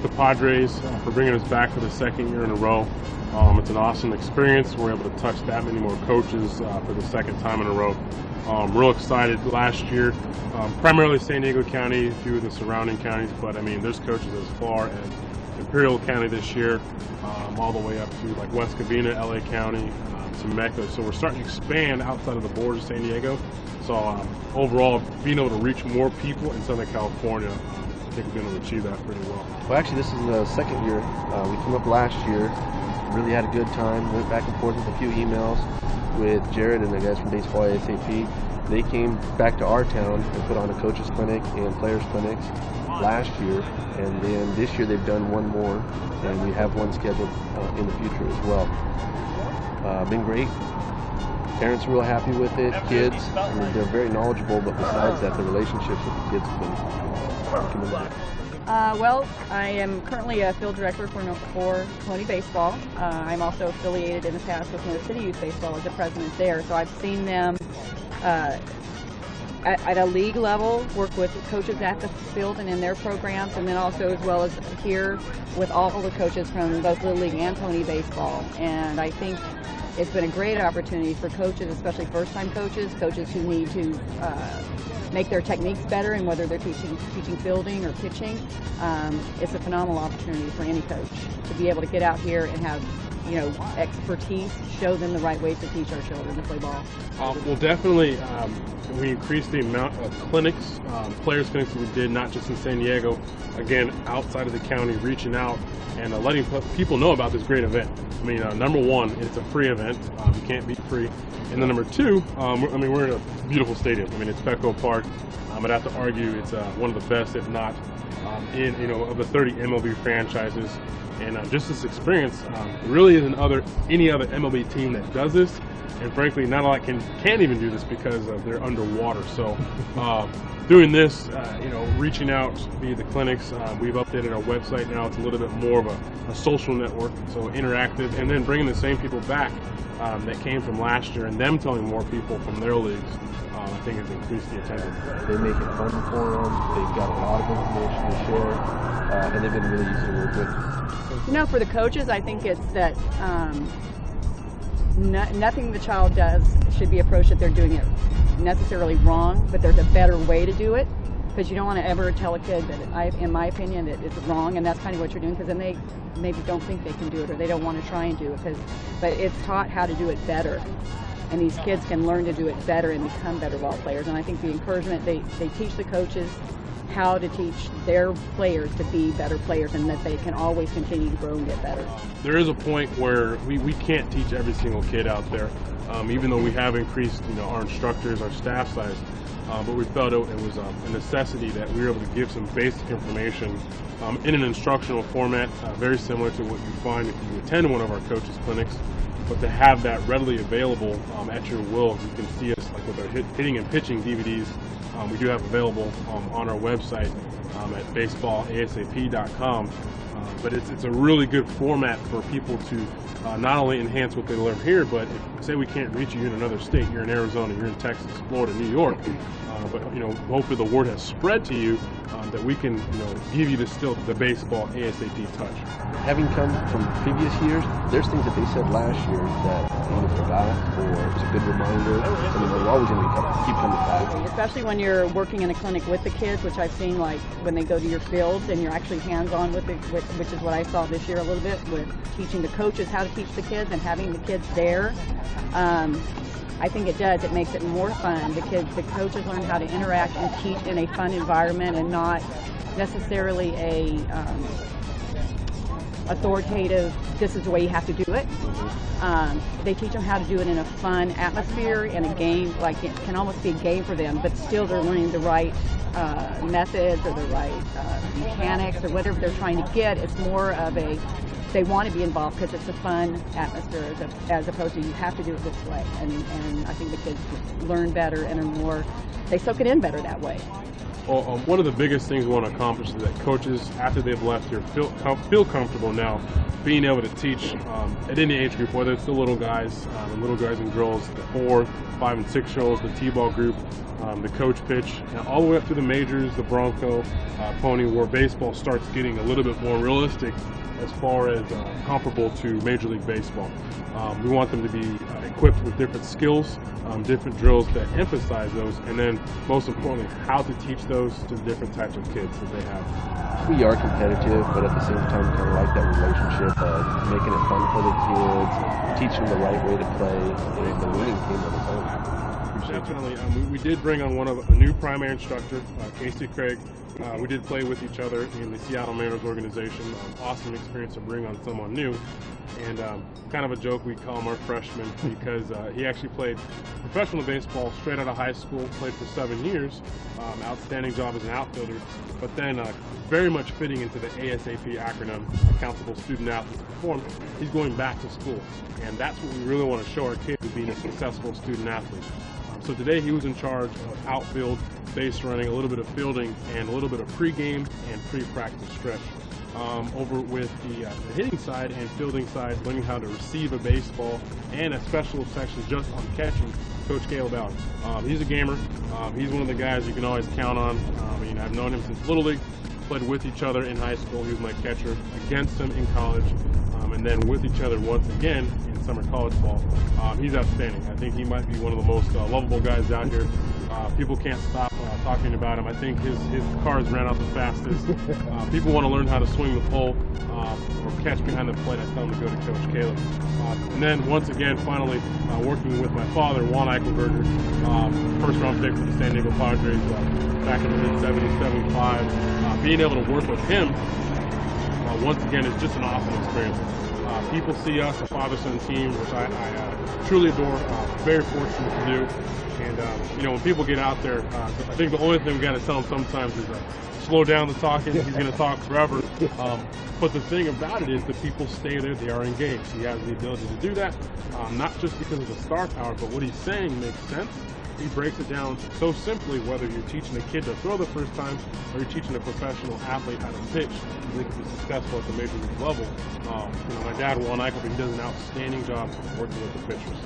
the Padres for bringing us back for the second year in a row. It's an awesome experience. We're able to touch that many more coaches for the second time in a row. Real excited. Last year, primarily San Diego County, a few of the surrounding counties, but I mean, there's coaches as far as Imperial County this year, all the way up to like West Covina, LA County, Temecula. So we're starting to expand outside of the borders of San Diego. So overall, being able to reach more people in Southern California, I think we're going to achieve that pretty well. Well, actually, this is the second year. We came up last year, really had a good time, went back and forth with a few emails with Jared and the guys from BaseballASAP. They came back to our town and put on a coaches clinic and players clinics last year, and then this year they've done one more, and we have one scheduled in the future as well. Been great. Parents are real happy with it. Kids, I mean, they're very knowledgeable, but besides that, the relationships with the kids have been tremendous. Well, I am currently a field director for Pony Baseball. I'm also affiliated in the past with North City Youth Baseball as a president there, so I've seen them at a league level work with coaches at the field and in their programs, and then also as well as here with all the coaches from both Little League and Pony Baseball. And I think it's been a great opportunity for coaches, especially first-time coaches who need to make their techniques better, and whether they're teaching fielding or pitching. It's a phenomenal opportunity for any coach to be able to get out here and have, you know, expertise, show them the right ways to teach our children to play ball. Well, definitely, we increased the amount of clinics, players clinics that we did, not just in San Diego, again, outside of the county, reaching out and letting people know about this great event. I mean, number one, it's a free event. You can't beat free. And then number two, I mean, we're in a beautiful stadium. I mean, it's PETCO Park. I'd have to argue it's one of the best, if not in, you know, of the 30 MLB franchises. And just this experience really isn't any other MLB team that does this. And frankly, not a lot can't even do this because they're underwater. So doing this, you know, reaching out via the clinics, we've updated our website now. It's a little bit more of a social network, so interactive, and then bringing the same people back that came from last year and them telling more people from their leagues, I think has increased the attendance. They make it fun for them. They've got a lot of information to share, and they've been really using it real good. You know, for the coaches, I think it's that nothing the child does should be approached that they're doing it necessarily wrong, but there's a better way to do it, because you don't want to ever tell a kid that, in my opinion, that it's wrong, and that's kind of what you're doing, because then they maybe don't think they can do it, or they don't want to try and do it. But it's taught how to do it better, and these kids can learn to do it better and become better ball players. And I think the encouragement, they teach the coaches how to teach their players to be better players, and that they can always continue to grow and get better. There is a point where we can't teach every single kid out there, even though we have increased, you know, our instructors, our staff size, but we felt it was a necessity that we were able to give some basic information in an instructional format, very similar to what you find if you attend one of our coaches clinics, but to have that readily available at your will. You can see us like with our hitting and pitching DVDs. We do have available on our website at BaseballASAP.com. But it's a really good format for people to not only enhance what they learn here, but if, say we can't reach you in another state, you're in Arizona, you're in Texas, Florida, New York, but you know, hopefully the word has spread to you that we can, you know, give you the baseball ASAP touch. Having come from previous years, there's things that they said last year that I either forgot or it's a good reminder. I mean, they're always going to keep coming back. Especially when you're working in a clinic with the kids, which I've seen, like when they go to your fields and you're actually hands-on with which is what I saw this year a little bit, with teaching the coaches how to teach the kids and having the kids there. I think it does. It makes it more fun. The coaches learn how to interact and teach in a fun environment, and not necessarily a authoritative, this is the way you have to do it. They teach them how to do it in a fun atmosphere, in a game, like it can almost be a game for them, but still they're learning the right methods or the right mechanics or whatever they're trying to get. It's more of a, they want to be involved because it's a fun atmosphere as opposed to you have to do it this way. And I think the kids learn better and are more, they soak it in better that way. Well, one of the biggest things we want to accomplish is that coaches, after they've left here, feel comfortable now being able to teach at any age group, whether it's the little guys and girls, the 4, 5, and 6-year-olds, the T-ball group, the coach pitch, and all the way up to the majors, the Bronco, Pony, where baseball starts getting a little bit more realistic as far as comparable to Major League Baseball. We want them to be equipped with different skills, different drills that emphasize those, and then most importantly, how to teach those to different types of kids that they have. We are competitive, but at the same time, kind of like that relationship of making it fun for the kids, teaching the right way to play, and the winning team of its own. Definitely. We did bring on a new primary instructor, Casey Craig. We did play with each other in the Seattle Mariners organization. Awesome experience to bring on someone new. And kind of a joke, we call him our freshman because he actually played professional baseball straight out of high school, played for 7 years, outstanding job as an outfielder, but then very much fitting into the ASAP acronym, Accountable Student Athletes Perform. He's going back to school, and that's what we really want to show our kids, being a successful student athlete. So today he was in charge of outfield, base running, a little bit of fielding, and a little bit of pregame and pre-practice stretch. Over with the hitting side and fielding side, learning how to receive a baseball, and a special section just on catching, Coach Caleb Allen. He's a gamer. He's one of the guys you can always count on. I've known him since Little League, played with each other in high school. He was my catcher, against him in college, and then with each other once again in summer college ball. He's outstanding. I think he might be one of the most lovable guys out here. People can't stop talking about him. I think his cars ran out the fastest. People want to learn how to swing the pole or catch behind the plate. I tell them to go to Coach Caleb. And then once again, finally, working with my father, Juan Eichelberger, first round pick for the San Diego Padres back in the mid-70s, 75. Being able to work with him once again is just an awesome experience. People see us, a father-son team, which I truly adore, very fortunate to do. And, when people get out there, I think the only thing we got to tell them sometimes is slow down the talking. He's going to talk forever. But the thing about it is that people stay there. They are engaged. He has the ability to do that, not just because of the star power, but what he's saying makes sense. He breaks it down so simply, whether you're teaching a kid to throw the first time or you're teaching a professional athlete how to pitch, they can be successful at the major league level. My dad, Juan Eichelberger, he does an outstanding job working with the pitchers.